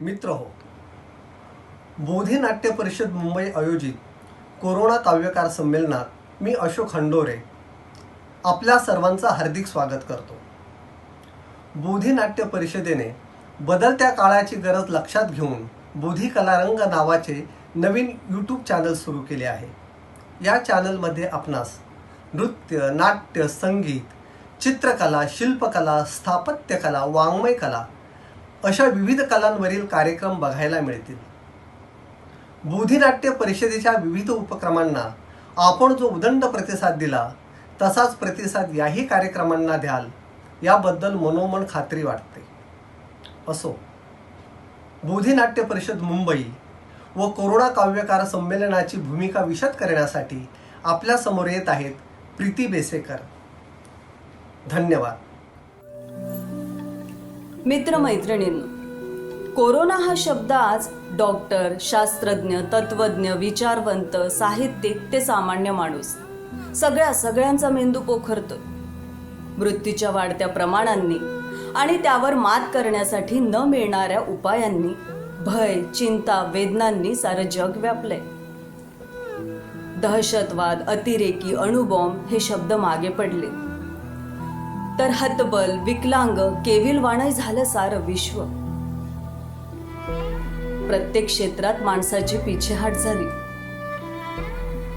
मित्र हो, बोधी नाट्य परिषद मुंबई आयोजित कोरोना काव्यकार संमेलनात मी अशोक खंडोरे आपल्या सर्वांचं हार्दिक स्वागत करतो. बोधी नाट्य परिषदेने बदलत्या काळाची गरज लक्षात घेऊन बोधी कलारंग नावाचे नवीन यूट्यूब चॅनल सुरू केले आहे. या चॅनलमध्ये आपणास नृत्य, नाट्य, संगीत, चित्रकला, शिल्पकला, स्थापत्यकला, वाङ्मय कला अशा विविध कलांवरील कार्यक्रम बघायला मिळतील. बोधी नाट्य परिषदेच्या विविध उपक्रमांना आपण जो उदंड प्रतिसाद दिला तसाच प्रतिसाद याही कार्यक्रमांना द्याल याबद्दल मनोमन खात्री वाटते. असो, बोधी नाट्य परिषद मुंबई व कोरोना काव्यकार संमेलनाची भूमिका विशद करण्यासाठी आपल्या समोर येत आहेत प्रीती बेसेकर. धन्यवाद. मित्रमैत्रिणींनो, कोरोना हा शब्द आज डॉक्टर, शास्त्रज्ञ, तत्वज्ञ, विचारवंत, साहित्यिक ते सामान्य माणूस सगळ्यांचा मेंदू पोखरतो. मृत्यूच्या वाढत्या प्रमाणांनी आणि त्यावर मात करण्यासाठी न मिळणाऱ्या उपायांनी भय, चिंता, वेदनांनी सारं जग व्यापलंय. दहशतवाद, अतिरेकी, अणुबॉम्ब हे शब्द मागे पडले तर हतबल, विकलांग, केविलवाणं झालं सारं विश्व. प्रत्येक क्षेत्रात माणसाची पिछेहाट झाली.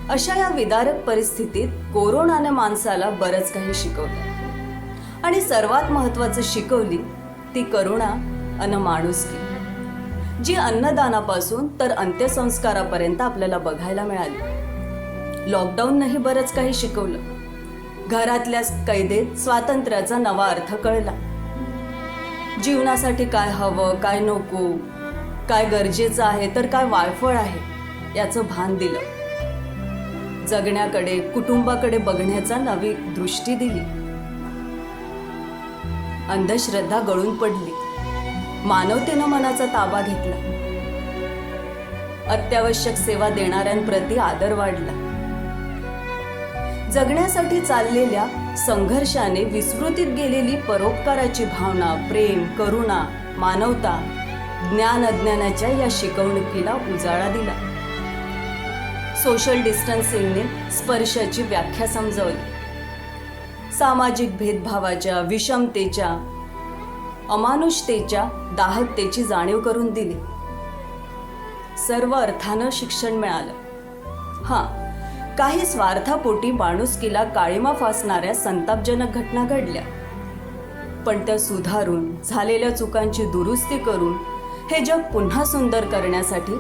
अशा या विदारक परिस्थितीत कोरोनाने माणसाला बरंच काही शिकवलं आणि सर्वात महत्त्वाचं शिकवली ती करुणा अन माणुसकी, जी अन्नदानापासून तर अंत्यसंस्कारापर्यंत आपल्याला बघायला मिळाली. लॉकडाऊननेही बरंच काही शिकवलं. घरातल्या कैदेत स्वातंत्र्याचा नवा अर्थ कळला. जीवनासाठी काय हवं, काय नको, काय गरजेचं आहे तर काय वाळफळ आहे याचं भान दिलं. जगण्याकडे, कुटुंबाकडे बघण्याचा नवी दृष्टी दिली. अंधश्रद्धा गळून पडली. मानवतेनं मनाचा ताबा घेतला. अत्यावश्यक सेवा देणाऱ्यांप्रती आदर वाढला. जगण्यासाठी चाललेल्या संघर्षाने विस्मृतीत गेलेली परोपकाराची भावना, प्रेम, करुणा, मानवता, ज्ञान अज्ञानाच्या या शिकवणुकीला उजाळा दिला. सोशल डिस्टन्सिंगने स्पर्शाची व्याख्या समजवली. सामाजिक भेदभावाच्या, विषमतेच्या, अमानुषतेच्या, दाहकतेची जाणीव करून दिली. सर्व अर्थानं शिक्षण मिळालं. काही स्वार्थापोटी माणुसकीला काळिमा फासणाऱ्या संतापजनक घटना घडल्या, पण त्या सुधारून, झालेल्या चुकांची दुरुस्ती करून हे जग पुन्हा सुंदर करण्यासाठी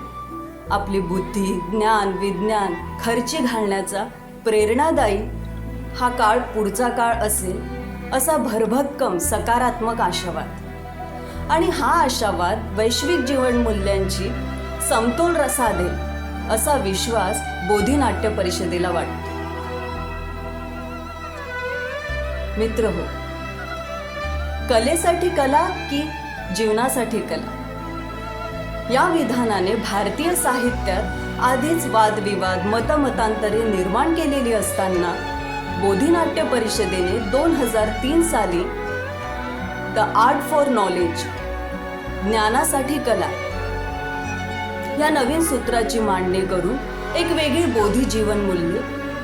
आपली बुद्धी, ज्ञान, विज्ञान खर्ची घालण्याचा प्रेरणादायी हा काळ पुढचा काळ असेल असा भरभक्कम सकारात्मक आशावाद. आणि हा आशावाद वैश्विक जीवनमूल्यांची समतोल साधेल असा विश्वास बोधी नाट्य परिषदेला वाटतो. मित्र हो, कलेसाठी कला की जीवनासाठी कला या विधानाने भारतीय साहित्यात आधीच वादविवाद, मतमतांतरे निर्माण केलेली असताना बोधी नाट्य परिषदेने 2003 साली द आर्ट फॉर नॉलेज, ज्ञानासाठी कला या नवीन सूत्राची मांडणी करून एक वेगळी बोधी जीवनमूल्ये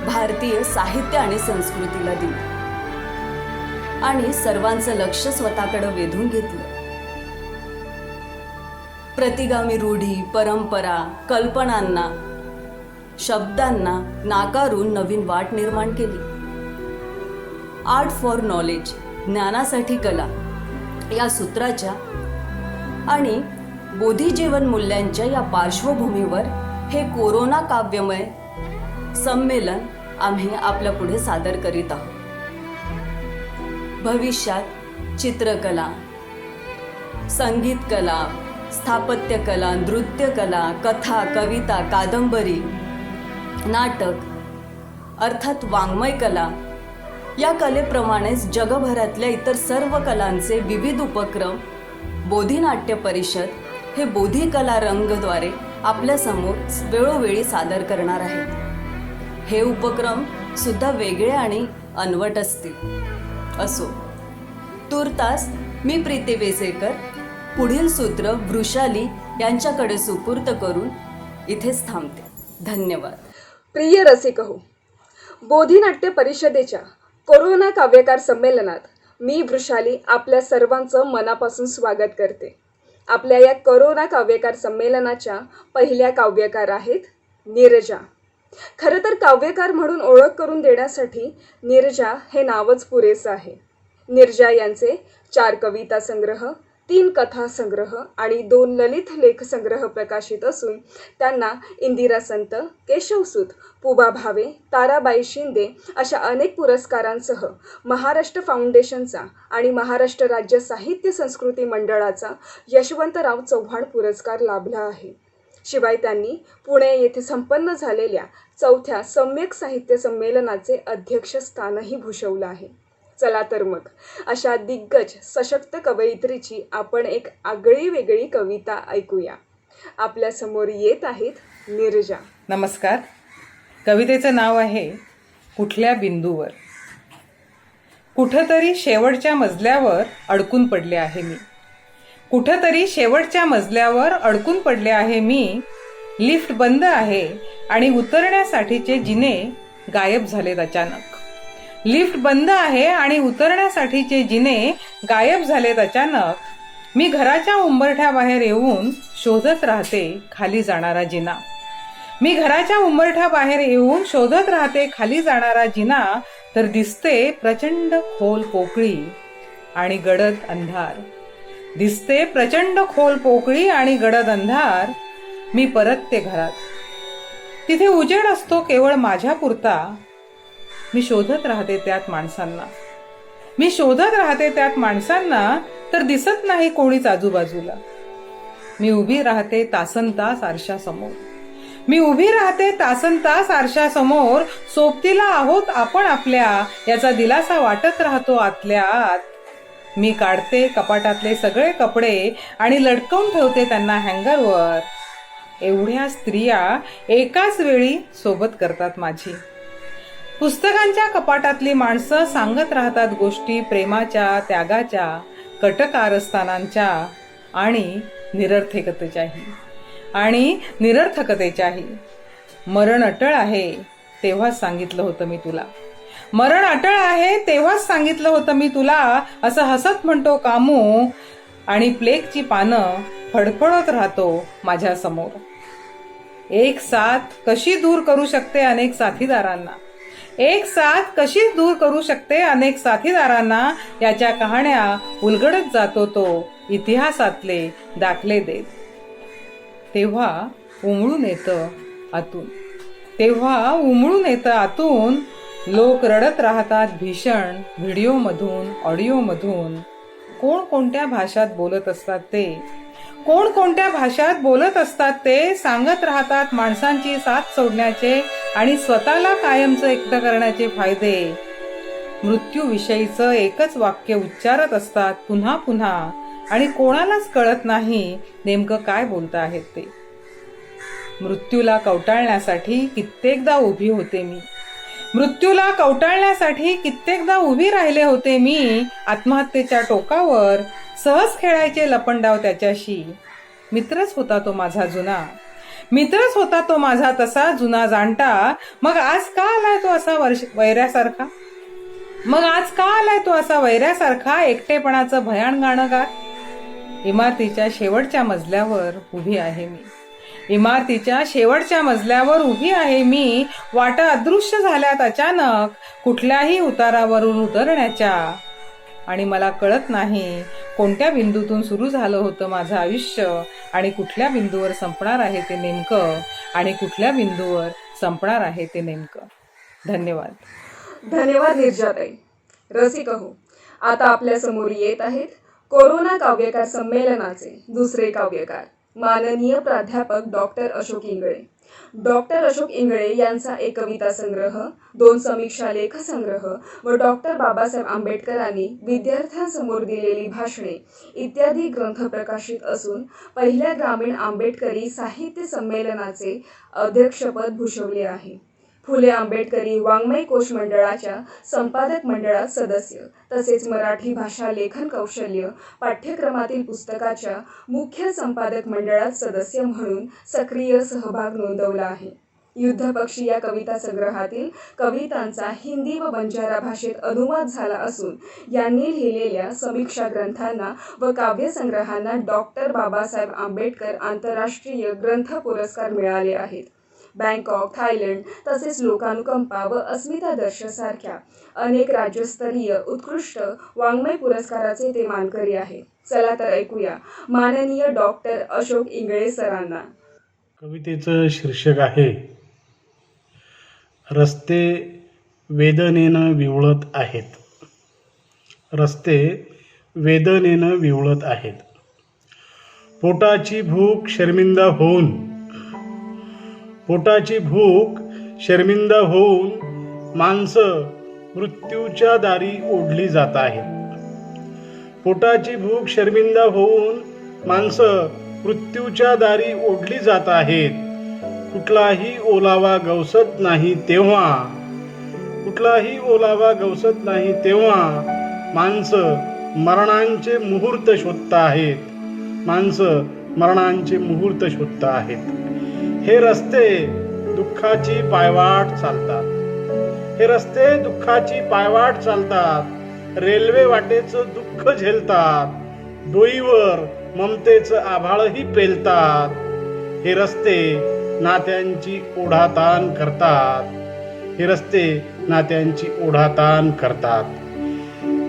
भारतीय साहित्य आणि संस्कृतीला दिली आणि सर्वांचं लक्ष स्वतःकडे वेधून घेतलं. प्रतिगामी रूढी, परंपरा, कल्पनांना, शब्दांना नाकारून नवीन वाट निर्माण केली. आर्ट फॉर नॉलेज, ज्ञानासाठी कला या सूत्राच्या आणि बोधी जीवन मूल्यांच्या या पार्श्वभूमीवर हे कोरोना काव्यमय संमेलन आम्ही आपल्या पुढे सादर करीत आहोत. भविष्यात चित्रकला, संगीतकला, स्थापत्यकला, नृत्यकला, कथा, कविता, कादंबरी, नाटक अर्थात वाङ्मय कला या कलेप्रमाणेच जगभरातल्या इतर सर्व कलांचे विविध उपक्रम बोधी नाट्य परिषद हे बोधी कला रंगद्वारे आपल्यासमोर वेळोवेळी सादर करणार आहेत. हे उपक्रम सुद्धा वेगळे आणि अनवट असतील. असो, तूर्तास मी प्रीती बेसेकर पुढील सूत्र वृषाली यांच्याकडे सुपूर्त करून इथेच थांबते. धन्यवाद. प्रिय रसिकहो, बोधिनाट्य परिषदेच्या कोरोना काव्यकार संमेलनात मी वृषाली आपल्या सर्वांचं मनापासून स्वागत करते. आपल्या या कोरोना काव्यकार संमेलनाच्या पहिल्या काव्यकार आहेत नीरजा. खरं तर काव्यकार म्हणून ओळख करून देण्यासाठी नीरजा हे नावच पुरेसं आहे. नीरजा यांचे 4 कविता संग्रह, 3 कथा संग्रह आणि 2 ललित लेख संग्रह प्रकाशित असून त्यांना इंदिरा संत, केशवसूत, पुबा भावे, ताराबाई शिंदे अशा अनेक पुरस्कारांसह महाराष्ट्र फाउंडेशनचा आणि महाराष्ट्र राज्य साहित्य संस्कृती मंडळाचा यशवंतराव चव्हाण पुरस्कार लाभला आहे. शिवाय त्यांनी पुणे येथे संपन्न झालेल्या 4थ्या सम्यक साहित्य संमेलनाचे अध्यक्षस्थानही भूषवलं आहे. चला तर मग अशा दिग्गज सशक्त कवयित्रीची आपण एक आगळी वेगळी कविता ऐकूया. आपल्या समोर येत आहेत नीरजा. नमस्कार. कवितेचं नाव आहे कुठल्या बिंदूवर. कुठंतरी शेवटच्या मजल्यावर अडकून पडले आहे मी. कुठंतरी शेवटच्या मजल्यावर अडकून पडले आहे मी. लिफ्ट बंद आहे आणि उतरण्यासाठीचे जिने गायब झालेत अचानक. लिफ्ट बंद आहे आणि उतरण्यासाठीचे जिने गायब झालेत अचानक. मी घराच्या उंबरठ्याबाहेर येऊन शोधत राहते खाली जाणारा जिना. मी घराच्या उंबरठ्याबाहेर येऊन शोधत राहते खाली जाणारा जिना. तर दिसते प्रचंड खोल पोकळी आणि गडद अंधार. दिसते प्रचंड खोल पोकळी आणि गडद अंधार. मी परतते घरात. तिथे उजेड असतो केवळ माझ्या पुरता. मी शोधत राहते त्यात माणसांना. मी शोधत राहते त्यात माणसांना. तर दिसत नाही कोणीच आजूबाजूला. मी उभी राहते तासनतास आरशासमोर. मी उभी राहते तासनतास आरशासमोर. सोबतीला आहोत आपण आपल्या याचा दिलासा वाटत राहतो आतल्या आत. मी काढते कपाटातले सगळे कपडे आणि लटकवून ठेवते त्यांना हँगरवर. एवढ्या स्त्रिया एकाच वेळी सोबत करतात माझी. पुस्तकांच्या कपाटातली माणसं सांगत राहतात गोष्टी प्रेमाच्या, त्यागाच्या, कटकारस्थानांच्या आणि निरर्थकतेच्याही. मरण अटळ आहे तेव्हाच सांगितलं होतं मी तुला. मरण अटळ आहे तेव्हाच सांगितलं होतं मी तुला. असं हसत म्हणतो कामू आणि प्लेगची पानं फडफडत राहतो माझ्या समोर. एक साथ कशी दूर करू शकते अनेक साथीदारांना. एक साथ कशी दूर करू शकते अनेक साथीदारांना. याच्या कहाण्या उलगडत जातो तो इतिहासातले दाखले देत. तेव्हा उमळून येतं आतून. तेव्हा उमळून येतं आतून. लोक रडत राहतात भीषण व्हिडिओमधून, ऑडिओमधून. कोणकोणत्या भाषात बोलत असतात ते. कोणकोणत्या भाषात बोलत असतात ते. सांगत राहतात माणसांची साथ सोडण्याचे आणि स्वतःला कायमचं एकटं करण्याचे फायदे. मृत्यूविषयीचं एकच वाक्य उच्चारत असतात पुन्हा पुन्हा आणि कोणालाच कळत नाही नेमकं काय बोलत आहेत ते. मृत्यूला कवटाळण्यासाठी कित्येकदा उभी होते मी. मृत्यूला कवटाळण्यासाठी कित्येकदा उभी राहिले होते मी. आत्महत्येच्या टोकावर सहज खेळायचे लपंडाव त्याच्याशी. मित्रच होता तो माझा जुना. मित्रच होता तो माझा तसा जुना जाणता. मग आज का आलाय तो असा वैऱ्यासारखा. मग आज का आलाय तो असा वैऱ्यासारखा. एकटेपणाचं भयान गाणं गात. इमारतीच्या शेवटच्या मजल्यावर उभी आहे मी. इमारतीच्या शेवटच्या मजल्यावर उभी आहे मी. वाटा अदृश्य झाल्यात अचानक कुठल्याही उतारावरून उतरण्याच्या. आणि मला कळत नाही कोणत्या बिंदूतून सुरू झालं होतं माझं आयुष्य आणि कुठल्या बिंदूवर संपणार आहे ते नेमकं. आणि कुठल्या बिंदूवर संपणार आहे ते नेमकं. धन्यवाद. धन्यवाद नीरजाताई. रसिकहो, आता आपल्या समोर येत आहेत कोरोना काव्यकार संमेलनाचे दुसरे काव्यकार माननीय प्राध्यापक डॉक्टर अशोक इंगळे. डॉक्टर अशोक इंगळे यांचा एक कविता संग्रह, 2 समीक्षा लेख संग्रह व डॉक्टर बाबासाहेब आंबेडकरांनी विद्यार्थ्यांसमोर दिलेली भाषणे इत्यादी ग्रंथ प्रकाशित असून पहिल्या ग्रामीण आंबेडकरी साहित्य संमेलनाचे अध्यक्षपद भूषवले आहे. फुले आंबेडकरी वाङ्मय कोश मंडळाच्या संपादक मंडळात सदस्य, तसेच मराठी भाषा लेखन कौशल्य पाठ्यक्रमातील पुस्तकाच्या मुख्य संपादक मंडळात सदस्य म्हणून सक्रिय सहभाग नोंदवला आहे. युद्धपक्षी या कविता संग्रहातील कवितांचा हिंदी व बंजारा भाषेत अनुवाद झाला असून यांनी लिहिलेल्या समीक्षा ग्रंथांना व काव्यसंग्रहांना डॉक्टर बाबासाहेब आंबेडकर आंतरराष्ट्रीय ग्रंथ पुरस्कार मिळाले आहेत. बँकॉक, थायलंड तसेच लोकानुकंपा व अस्मितादर्श सारख्या अनेक राज्यस्तरीय उत्कृष्ट वाङ्मय पुरस्काराचे ते मानकरी आहेत. चला तर ऐकूया माननीय डॉक्टर अशोक इंगळे सरांना. कवितेचं शीर्षक आहे रस्ते वेदनेनं विवळत आहेत. रस्ते वेदनेनं विवळत आहेत. पोटाची भूक शर्मिंदा होऊन, पोटाची भूक शर्मिंदा होऊन माणसं मृत्यूच्या दारी ओढली जात आहेत. पोटाची भूक शर्मिंदा होऊन माणसं मृत्यूच्या दारी ओढली जात आहेत. कुठलाही ओलावा गवसत नाही तेव्हा, कुठलाही ओलावा गवसत नाही तेव्हा माणसं मरणांचे मुहूर्त शोधत आहेत. माणसं मरणांचे मुहूर्त शोधत आहेत. हे रस्ते दुःखाची पायवाट चालतात. हे रस्ते दुःखाची पायवाट चालतात. रेल्वे वाटेचं दुःख झेलतात. डोईवर ममतेचं आभाळही पेलतात. हे रस्ते नात्यांची ओढाताण करतात. हे रस्ते नात्यांची ओढाताण करतात.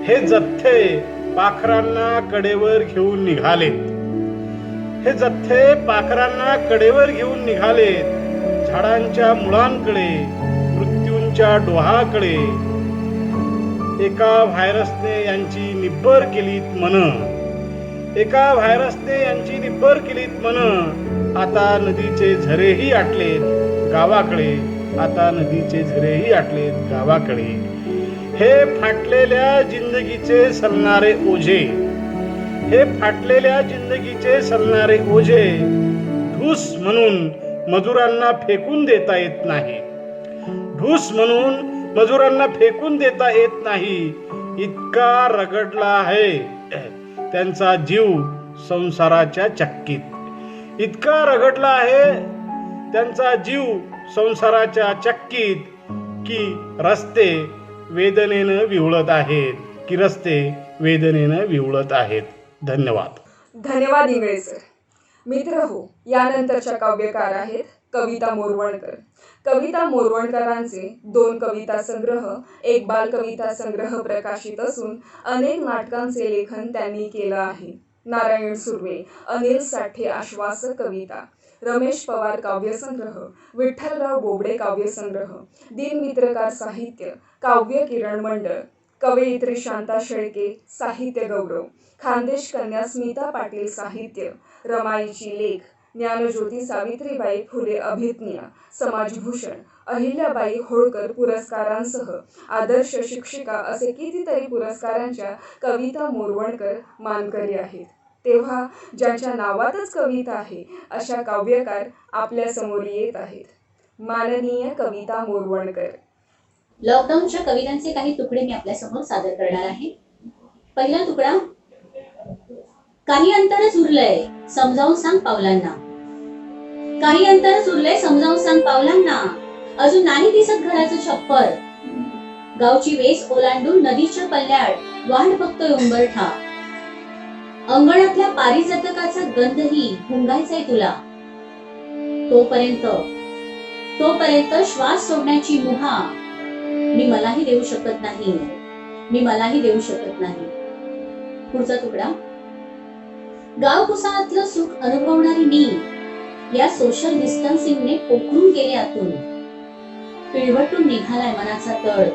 हे जथ्थे पाखरांना कडेवर घेऊन निघालेत. हे जथ्थे पाखरांना कडेवर घेऊन निघालेत. झाडांच्या मुळांकडे, मृत्यूंच्या डोहाकडे. एका व्हायरसने यांची निब्बर केलीत मन. एका व्हायरसने यांची निब्बर केलीत मन. आता नदीचे झरेही आटलेत गावाकडे. आता नदीचे झरेही आटलेत गावाकडे. हे फाटलेल्या जिंदगीचे सलणारे ओझे. हे फाटलेल्या जिंदगीचे सलणारे ओझे ढूस म्हणून मजुरांना फेकून देता येत नाही. ढूस म्हणून मजुरांना फेकून देता येत नाही. इतका रगडला आहे त्यांचा जीव संसाराच्या चक्कीत. इतका रगडला आहे त्यांचा जीव संसाराच्या चक्कीत की रस्ते वेदनेनं विवळत आहेत. की रस्ते वेदनेनं विवळत आहेत. धन्यवाद. धन्यवाद इंगळे सर. मित्र हो, यानंतरच्या काव्यकार आहेत कविता मोरवणकर. कविता मोरवणकरांचे 2 कविता संग्रह, एक बालकविता संग्रह प्रकाशित असून अनेक नाटकांचे लेखन त्यांनी केलं आहे. नारायण सुर्वे, अनिल साठे आश्वासक कविता, रमेश पवार काव्यसंग्रह, विठ्ठलराव बोबडे काव्यसंग्रह, दीनमित्रकार साहित्य, काव्य किरण मंडळ, कवयित्री शांता शेळके साहित्य गौरव, खानदेश कन्या स्मिता पाटील साहित्य, रमाईची लेख, ज्ञानज्योती सावित्रीबाई फुले अभिज्ञा, समाजभूषण, अहिल्याबाई होळकर पुरस्कारांसह आदर्श शिक्षिका असे कितीतरी पुरस्कारांच्या कविता मोरवणकर मानकरी आहेत. तेव्हा ज्यांच्या नावातच कविता आहे अशा काव्यकार आपल्या समोर येत आहेत. माननीय कविता मोरवणकर. लॉकडाऊनच्या कवितांचे काही तुकडे मी आपल्या समोर सादर करणार आहे. पहिला तुकडा. काही अंतरच उरलंय समजावून सांग पावलांना. काही अंतरच उरलंय समजावून सांग पावलांना. अजून नाही दिसत घराचं छप्पर. गावची वेस ओलांडून नदीच्या पल्ल्यात वाढ बघतोय उंबरठा. अंगणातल्या पारिजातकाचा गंधही हुंगायचाय तुला. तोपर्यंत श्वास सोडण्याची मुभा मी मलाही देऊ शकत नाही. मी मलाही देऊ शकत नाही. पुढचा तुकडा. गाव कुसाळातलं सुख अनुभवणारी मी या सोशल डिस्टन्सिंगने पोखरून गेले आतून. पिळवटून निघालाय मनाचा तळ.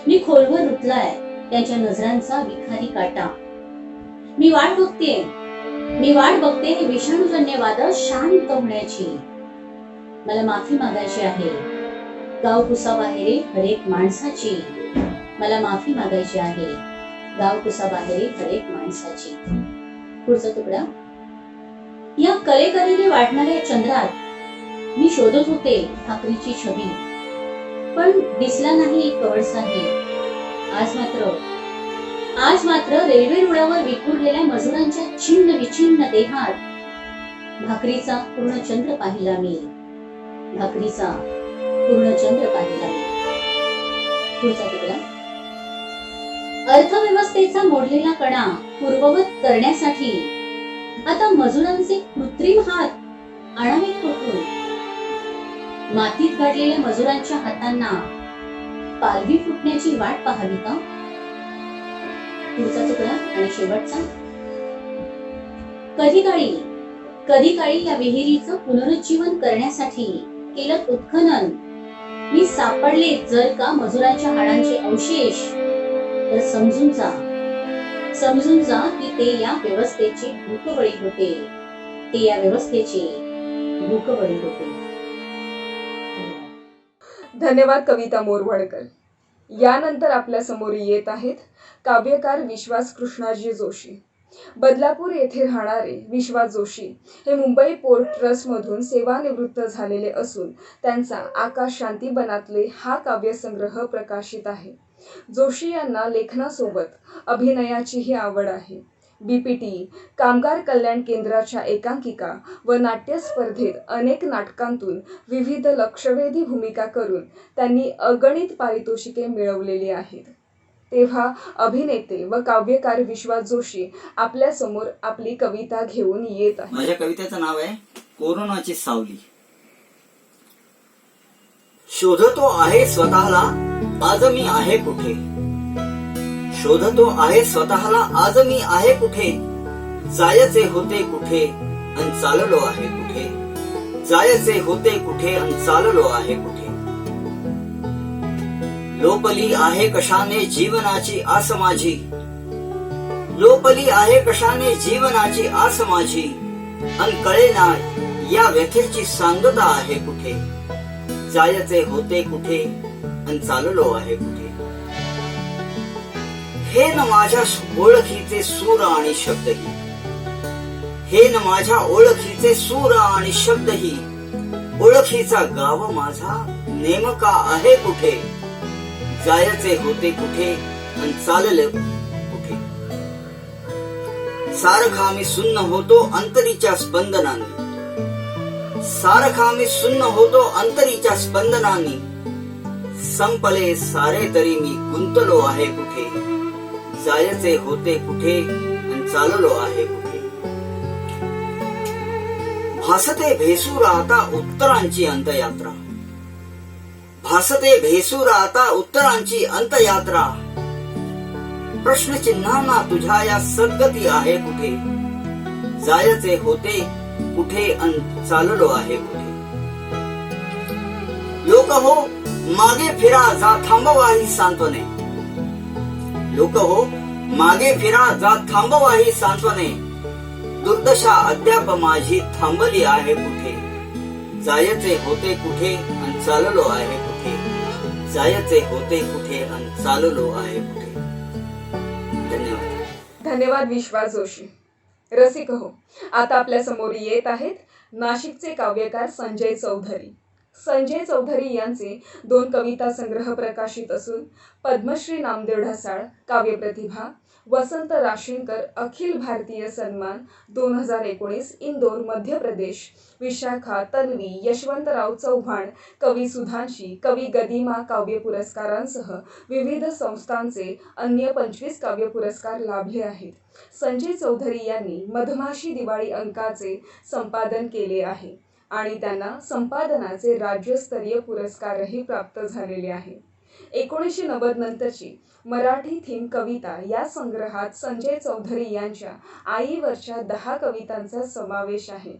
मी खोलवर रुतलाय त्यांच्या नजरांचा विखारी काटा. मी वाट बघते हे विषाणूजन्य वादळ शांत होण्याची. मला माफी मागायची आहे गाव कुसाबाहेरील हरेक माणसाची. मला माफी मागायची आहे गाव कुसाबाहेरील हरेक माणसाची. पुढचा तुकडा. या कलेकलेने वाढणाऱ्या चंद्रात मी शोधत होते ठाकरीची छबी. पण दिसला नाही एक कवळसाही. आज मात्र रेल्वे रुळावर विखुरलेल्या मजुरांच्या छिन्न विछिन्न देहात भाकरीचा पूर्ण चंद्र पाहिला मी. भाकरीचा पूर्ण चंद्र पाहिला मी. पुढचा तुकडा. अर्थव्यवस्थेचा मोडलेला कणा पूर्ववत करण्यासाठी आता मजुरांचे कृत्रिम हात आणावे कुठून? मातीत गाडलेल्या मजुरांच्या हातांना पालवी फुटण्याची वाट पाहावी का? पुढचा तुकडा आणि शेवटचा. कधी काळी या विहिरीचं पुनरुज्जीवन करण्यासाठी केलं उत्खनन मी सापडले जर का मजुरांच्या हाडांचे अवशेष, तर समजून जा की ते या व्यवस्थेचे भूकबळी होते. धन्यवाद कविता मोरवडकर. यानंतर आपल्या समोर येत आहेत काव्यकार विश्वास कृष्णाजी जोशी. बदलापूर येथे राहणारे विश्वास जोशी हे मुंबई पोर्ट ट्रस्टमधून सेवानिवृत्त झालेले असून त्यांचा आकाश शांती बनातले हा काव्यसंग्रह प्रकाशित आहे. जोशी यांना लेखनासोबत अभिनयाचीही आवड आहे. BPT कामगार कल्याण केंद्राच्या एकांकिका व नाट्य स्पर्धेत अनेक नाटकांतून विविध लक्षवेधी भूमिका करून त्यांनी अगणित पारितोषिके मिळवलेली आहेत. तेव्हा अभिनेते व काव्यकार विश्वास जोशी आपल्या समोर आपली कविता घेऊन येत आहेत. माझ्या कवितेचं नाव आहे कोरोनाची सावली. शोधतो आहे स्वतःला आज मी आहे कुठे. शोधतो आहे स्वतःला आज मी आहे कुठे. जायचे होते कुठे अन चाललो आहे कुठे. जायचे होते कुठे अन चाललो आहे कुठे. लोपली आहे कशाने जीवनाची आस माझी. लोपली आहे कशाने जीवनाची आस माझी. अन कळेना या व्यथेची सांगता आहे कुठे. जायचे होते कुठे अन चाललो आहे कुठे. हे न माझ्या ओळखीचे सूर आणि शब्दही. हे न माझ्या ओळखीचे सूर आणि शब्दही. ओळखीचा गाव माझा नेमका आहे कुठे. जायचे होते कुठे आणि चालले कुठे. सारखा मी सुन्न होतो अंतरीच्या स्पंदनांनी. सारखा मी सुन्न होतो अंतरीच्या स्पंदनांनी. संपले सारे तरी मी गुंतलो आहे कुठे. जायचे होते कुठे आणि चाललो आहे कुठे. भासते भेसूर आता उत्तरांची अंतयात्रा. भासते भेसूर आता उत्तरांची अंतयात्रा. प्रश्नचिन्हांना तुझ्या या सद्गती आहे कुठे. जायचे होते कुठे आणि चाललो आहे कुठे. लोक हो मागे फिरा जा थांबवाही सांत्वने. लोक हो मागे फिरा जा थांबवाही सांत्वने. दुर्दशा अद्याप माझी थांबली आहे कुठे. जायचे होते कुठे आणि चाललो आहे कुठे. जायचे होते कुठे आणि चाललो आहे कुठे. धन्यवाद. धन्यवाद विश्वास जोशी. रसिक हो, आता आपल्या समोर येत आहेत नाशिकचे काव्यकार संजय चौधरी. संजय चौधरी यांचे 2 कविता संग्रह प्रकाशित असून पद्मश्री नामदेव ढसाळ काव्यप्रतिभा, वसंत राशीनकर अखिल भारतीय सन्मान 2019 इंदोर मध्य प्रदेश, विशाखा तन्वी यशवंतराव चव्हाण कवी सुधांशी कवी गदिमा काव्य पुरस्कारांसह विविध संस्थांचे अन्य 25 काव्य पुरस्कार लाभले आहेत. संजय चौधरी यांनी मधमाशी दिवाळी अंकाचे संपादन केले आहे आणि त्यांना संपादनाचे राज्यस्तरीय पुरस्कारही प्राप्त झालेले आहे. 1990 नंतरची मराठी थीम कविता या संग्रहात संजय चौधरी यांच्या आईवरच्या 10 कवितांचा समावेश आहे.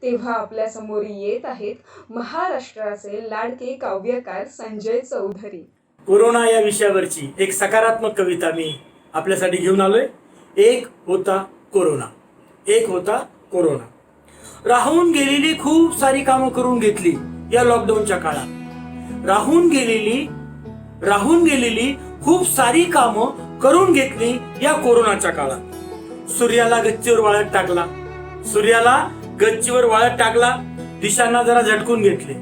तेव्हा आपल्या समोर येत आहेत महाराष्ट्राचे लाडके काव्यकार संजय चौधरी. कोरोना या विषयावरची एक सकारात्मक कविता मी आपल्यासाठी घेऊन आलोय. एक होता कोरोना. एक होता कोरोना. राहून गेलेली खूप सारी कामं करून घेतली या लॉकडाऊनच्या काळात. राहून गेलेली खूप सारी कामं करून घेतली या कोरोनाच्या काळात. सूर्याला गच्चीवर वाळत टाकला. दिशांना जरा झटकून घेतले.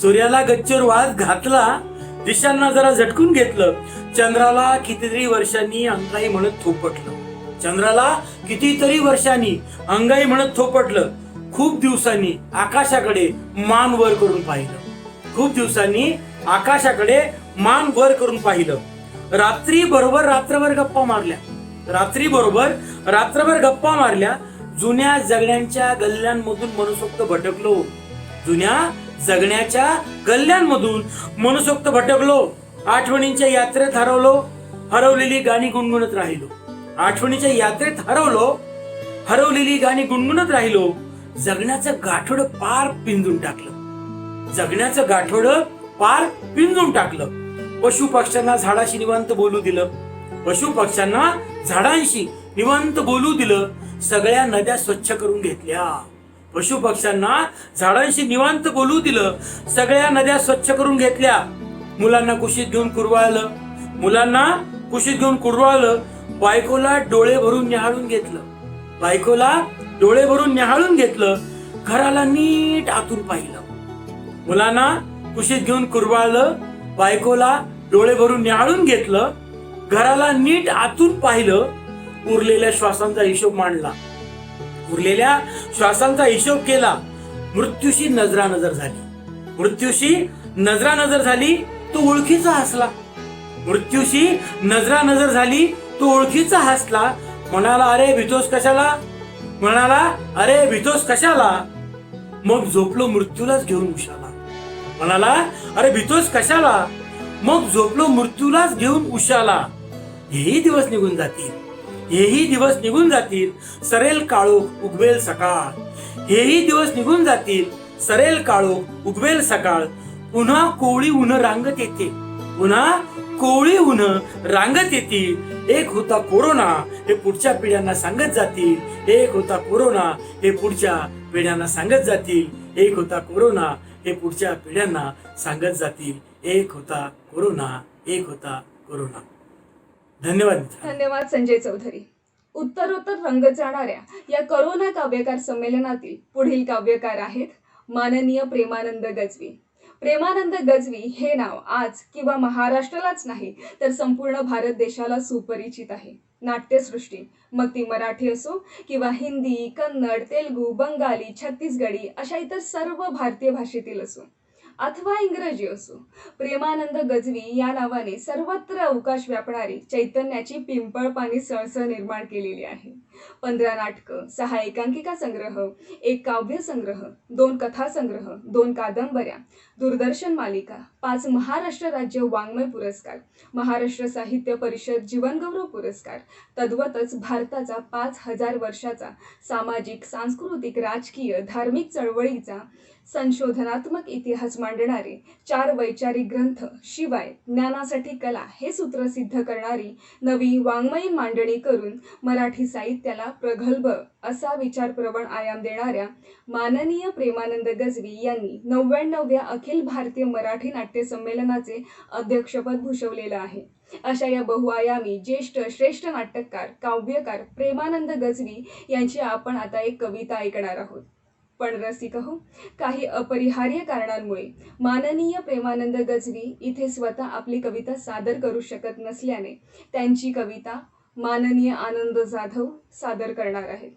सूर्याला गच्चीवर वाळत घातला. दिशांना जरा झटकून घेतलं. चंद्राला कितीतरी वर्षांनी अंगाई म्हणत थोपटलं. चंद्राला कितीतरी वर्षांनी अंगाई म्हणत थोपटलं. खूप दिवसांनी आकाशाकडे मान वर करून पाहिलं. खूप दिवसांनी आकाशाकडे मान वर करून पाहिलं. रात्री बरोबर रात्रभर गप्पा मारल्या. रात्री बरोबर रात्रभर गप्पा मारल्या. जुन्या जगण्याच्या गल्ल्यांमधून मनसोक्त भटकलो. जुन्या जगण्याच्या गल्ल्यांमधून मनसोक्त भटकलो. आठवणींच्या यात्रेत हरवलेली गाणी गुणगुणत राहिलो. आठवणीच्या यात्रेत हरवलेली गाणी गुणगुणत राहिलो. जगण्याचं गाठोड पार पिंजून टाकलं. जगण्याचं गाठोड पार पिंजून टाकलं. पशु पक्ष्यांना झाडाशी निवांत बोलू दिलं. पशु पक्ष्यांना झाडांशी निवांत बोलू दिलं. सगळ्या नद्या स्वच्छ करून घेतल्या. पशु पक्ष्यांना झाडांशी निवांत बोलू दिलं. सगळ्या नद्या स्वच्छ करून घेतल्या. मुलांना कुशीत घेऊन कुरवाळलं. बायकोला डोळे भरून न्याहाळून घेतलं. घराला नीट आतून पाहिलं. मुलांना कुशीत घेऊन कुरवाळलं. बायकोला डोळे भरून न्याहाळून घेतलं. घराला नीट आतून पाहिलं. उरलेल्या श्वासांचा हिशोब मांडला. उरलेल्या श्वासांचा हिशोब केला. मृत्यूशी नजरानजर झाली. तो ओळखीचा हसला. मृत्यूशी नजरानजर झाली. तो ओळखीचा हसला. म्हणाला, अरे भीतोस कशाला? मग झोपलो मृत्यूलाच घेऊन उशाला. म्हणाला, अरे भीतोस कशाला? मग झोपलो मृत्यूलाच घेऊन उशाला. हेही दिवस निघून जातील. सरेल काळोख उगवेल सकाळ. पुन्हा कोवळी ऊन रांगत येतील. एक होता कोरोना हे पुढच्या पिढ्यांना सांगत जातील. एक होता कोरोना हे पुढच्या पिढ्यांना सांगत जातील. एक होता कोरोना हे पुढच्या पिढ्यांना सांगत जातील. एक होता कोरोना. धन्यवाद. धन्यवाद संजय चौधरी. उत्तरोत्तर रंगत जाणाऱ्या या करोना काव्यकार संमेलनातील पुढील काव्यकार आहेत माननीय प्रेमानंद गजवी. प्रेमानंद गजवी हे नाव आज किंवा महाराष्ट्रालाच नाही तर संपूर्ण भारत देशाला सुपरिचित आहे. नाट्यसृष्टी मग ती मराठी असो किंवा हिंदी, कन्नड, तेलुगू, बंगाली, छत्तीसगडी अशा इतर सर्व भारतीय भाषेतील असो अथवा इंग्रजी असो, प्रेमानंद गजवी या नावाने सर्वत्र अवकाश व्यापणारी चैतन्याची पिंपळ पाणी सळसळ निर्माण केलेली आहे. 15 नाटकं, 6 एकांकिका संग्रह, 1 काव्य संग्रह, 2 कथा संग्रह, 2 कादंबऱ्या, दूरदर्शन मालिका, 5 महाराष्ट्र राज्य वाङ्मय पुरस्कार, महाराष्ट्र साहित्य परिषद जीवनगौरव पुरस्कार, तद्वतच भारताचा 5000 वर्षाचा सामाजिक, सांस्कृतिक, राजकीय, धार्मिक चळवळीचा संशोधनात्मक इतिहास मांडणारे 4 वैचारिक ग्रंथ, शिवाय ज्ञानासाठी कला हे सूत्र सिद्ध करणारी नवी वाङ्मयीन मांडणी करून मराठी साहित्याला प्रगल्भ असा विचारप्रवण आयाम देणाऱ्या माननीय प्रेमानंद गजवी यांनी 99व्या अखिल भारतीय मराठी नाट्य संमेलनाचे अध्यक्षपद भूषवलेलं आहे. अशा या बहुआयामी ज्येष्ठ श्रेष्ठ नाटककार, काव्यकार प्रेमानंद गजवी यांची आपण आता एक कविता ऐकणार आहोत. पण रसिक हो, काही अपरिहार्य कारणांमुळे माननीय प्रेमानंद गजवी इथे स्वतः आपली कविता सादर करू शकत नसल्याने त्यांची कविता माननीय आनंद जाधव सादर करणार आहेत.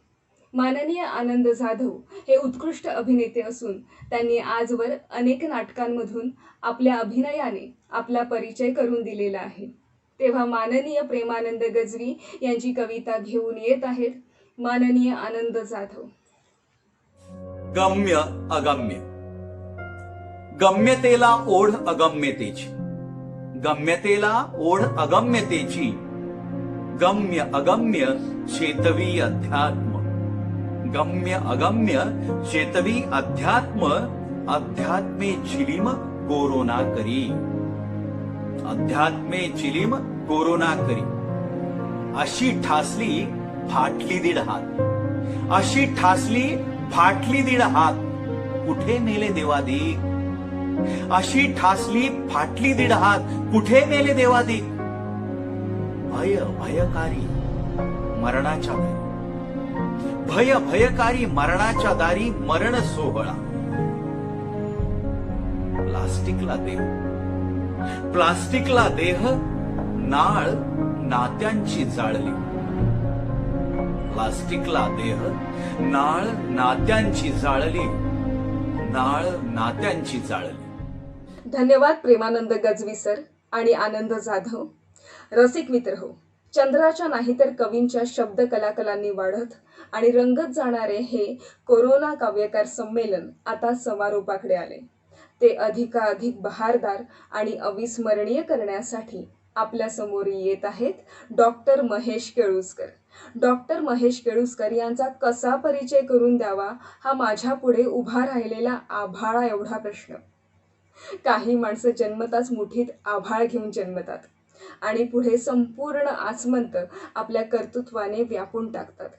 माननीय आनंद जाधव हे उत्कृष्ट अभिनेते असून त्यांनी आजवर अनेक नाटकांमधून आपल्या अभिनयाने आपला परिचय करून दिलेला आहे. तेव्हा माननीय प्रेमानंद गजवी यांची कविता घेऊन येत आहेत माननीय आनंद जाधव. गम्य अगम्य. गम्यतेला ओढ अगम्यतेची. गम्यतेला ओढ अगम्यतेची. गम्य अगम्य चेतवी अध्यात्म. गम्य अगम्य चेतवी अध्यात्म. अध्यात्मे चिलीम कोरोना करी. अध्यात्मे चिलीम कोरोना करी. अशी ठासली फाटली दीड हात. अशी ठासली फाटली दीड हात. कुठे नेले देवादिक. अशी ठासली फाटली दीड हात. कुठे नेले देवादिक. भयकारी मरणाच्या दारी. भयकारी मरणाच्या दारी. मरण सोहळा. प्लास्टिकला देव. प्लास्टिकला देह, नाळ नात्यांची जाळली. प्लास्टिकला देह, नाळ नात्यांची जाळली. नाळ नात्यांची जाळली. धन्यवाद प्रेमानंद गजवी सर आणि आनंद जाधव. रसिक मित्र हो, चंद्राच्या नाही तर कवींच्या शब्द कलाकलांनी वाढत आणि रंगत जाणारे हे कोरोना काव्यकार संमेलन आता समारोपाकडे आले. ते अधिकाधिक बहारदार आणि अविस्मरणीय करण्यासाठी आपल्या समोर येत आहेत डॉक्टर महेश केळुसकर. डॉक्टर महेश केळुसकर यांचा कसा परिचय करून द्यावा हा माझ्या पुढे उभा राहिलेला आभाळा एवढा प्रश्न. काही माणसं जन्मताच मुठीत आभाळ घेऊन जन्मतात आणि पुढे संपूर्ण आसमंत आपल्या कर्तृत्वाने व्यापून टाकतात.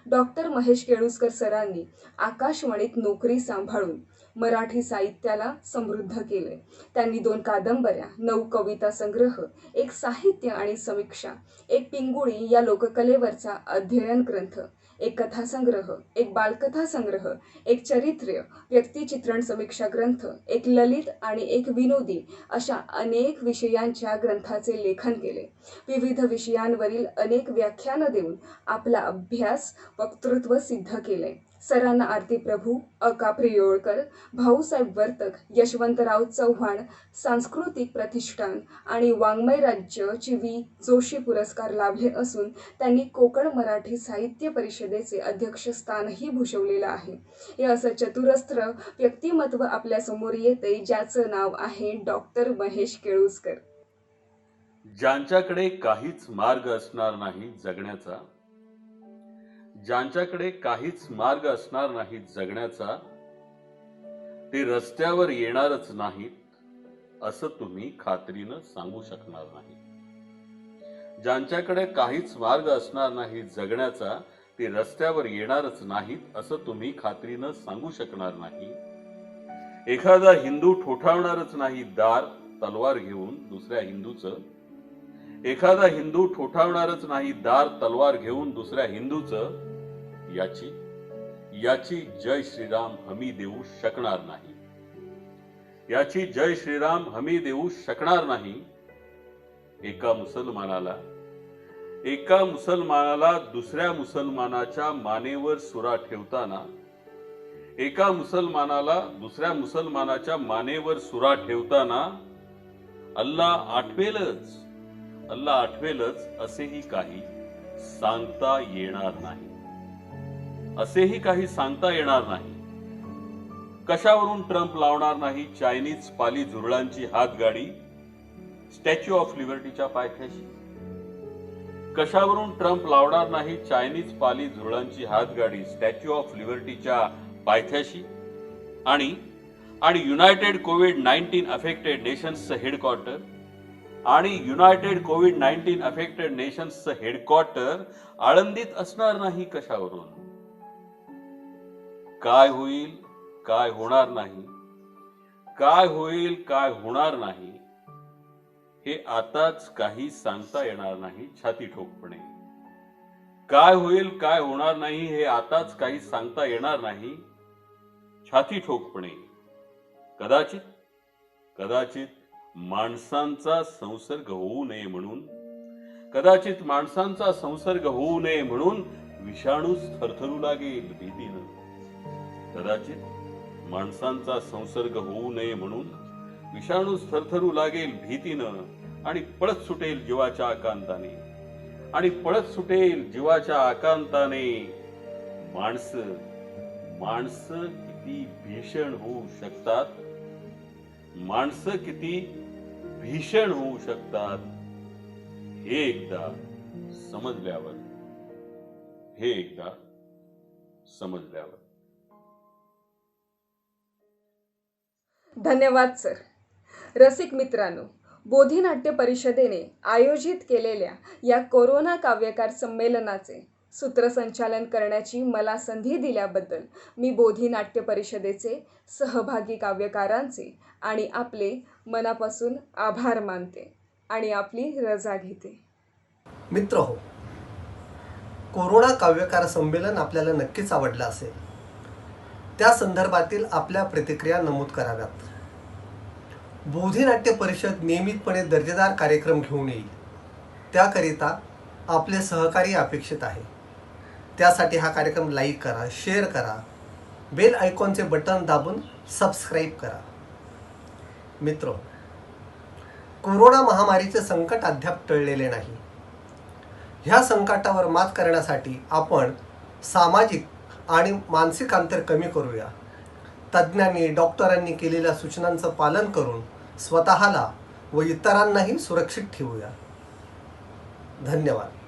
डॉक्टर महेश केळुसकर सरांनी आकाशवाणीत नोकरी सांभाळून मराठी साहित्याला समृद्ध केले. त्यांनी 2 कादंबऱ्या, 9 कविता संग्रह, 1 साहित्य आणि समीक्षा, 1 पिंगुळी या लोककलेवरचा अध्ययन ग्रंथ, 1 कथासंग्रह, 1 बालकथा संग्रह, 1 चरित्र व्यक्तिचित्रण समीक्षा ग्रंथ, 1 ललित आणि 1 विनोदी अशा अनेक विषयांच्या ग्रंथाचे लेखन केले. विविध विषयांवरील अनेक व्याख्यानं देऊन आपला अभ्यास वक्तृत्व सिद्ध केले. सरांना आरती प्रभू, अका प्रियोळकर, भाऊसाहेब वर्तक, यशवंतराव चव्हाण सांस्कृतिक प्रतिष्ठान आणि वाङ्मय राज्य ची जोशी पुरस्कार लाभले असून त्यांनी कोकण मराठी साहित्य परिषदेचे अध्यक्षस्थानही भूषवलेलं आहे. हे असं चतुरस्त्र व्यक्तिमत्व आपल्यासमोर येते ज्याचं नाव आहे डॉक्टर महेश केळुसकर. ज्यांच्याकडे काहीच मार्ग असणार नाही जगण्याचा, ज्यांच्याकडे काहीच मार्ग असणार नाही जगण्याचा, ते रस्त्यावर येणारच नाहीत असं तुम्ही खात्रीनं सांगू शकणार नाही. ज्यांच्याकडे काहीच मार्ग असणार नाही जगण्याचा, ते रस्त्यावर येणारच नाहीत असं तुम्ही खात्रीनं सांगू शकणार नाही. एखादा हिंदू ठोठावणारच नाही दार तलवार घेऊन दुसऱ्या हिंदूचं. एखादा हिंदू ठोठावणारच नाही दार तलवार घेऊन दुसऱ्या हिंदूचं. याची जय श्रीराम हमी देऊ शकणार नाही. याची जय श्रीराम हमी देऊ शकणार नाही. एका मुसलमानाला दुसऱ्या मुसलमानाच्या मानेवर सुरा ठेवताना, एका मुसलमानाला दुसऱ्या मुसलमानाच्या मानेवर सुरा ठेवताना अल्लाह आठवेलच असेही काही सांगता येणार नाही. असेही काही सांगता येणार नाही. कशावरून ट्रम्प लावणार नाही चायनीज पाली झुरळांची हातगाडी स्टॅच्यू ऑफ लिबर्टीच्या पायथ्याशी. कशावरून ट्रम्प लावणार नाही चायनीज पाली झुरळांची हातगाडी स्टॅच्यू ऑफ लिबर्टीच्या पायथ्याशी. आणि युनायटेड कोविड-19 अफेक्टेड नेशन्सचं हेडक्वार्टर आणि युनायटेड कोविड-19 अफेक्टेड नेशन्सचं हेडक्वार्टर आळंदीत असणार नाही कशावरून. काय होईल, काय होणार नाही, काय होईल, काय होणार नाही हे आताच काही सांगता येणार नाही छाती ठोकपणे. काय होईल, काय होणार नाही हे आताच काही सांगता येणार नाही छाती ठोकपणे. कदाचित माणसांचा संसर्ग होऊ नये म्हणून, कदाचित माणसांचा संसर्ग होऊ नये म्हणून विषाणूच थरथरू लागेल भीतीनं. कदाचित माणसांचा संसर्ग होऊ नये म्हणून विषाणूच थरथरू लागेल भीतीनं आणि पळत सुटेल जीवाच्या आकांताने. आणि पळत सुटेल जीवाच्या आकांताने. माणसं किती भीषण होऊ शकतात, माणसं किती भीषण होऊ शकतात हे एकदा समजल्यावर. धन्यवाद सर. रसिक मित्रांनो, बोधिनाट्य परिषदेने आयोजित केलेल्या या कोरोना काव्यकार संमेलनाचे सूत्रसंचालन करण्याची मला संधी दिल्याबद्दल मी बोधिनाट्य परिषदेचे सहभागी काव्यकारांचे आणि आपले मनापासून आभार मानते आणि आपली रजा घेते. मित्र हो, कोरोना काव्यकार संमेलन आपल्याला नक्कीच आवडलं असेल. त्या संदर्भातील आपल्या प्रतिक्रिया नमूद कराव्यात. बोधिनाट्य परिषद नियमितपणे दर्जेदार कार्यक्रम घेऊन येईल. त्याकरिता आपले सहकार्य अपेक्षित आहे. त्यासाठी हा कार्यक्रम लाईक करा, शेअर करा, बेल आयकॉनचे बटन दाबून सबस्क्राईब करा. मित्र, कोरोना महामारीचे संकट अद्याप टळलेले नाही. ह्या संकटावर मात करण्यासाठी आपण सामाजिक आणि मानसिक अंतर कमी करूया. तज्ज्ञांनी, डॉक्टरांनी केलेल्या सूचनांचं पालन करून स्वतःला व इतरांनाही सुरक्षित ठेवूया. धन्यवाद.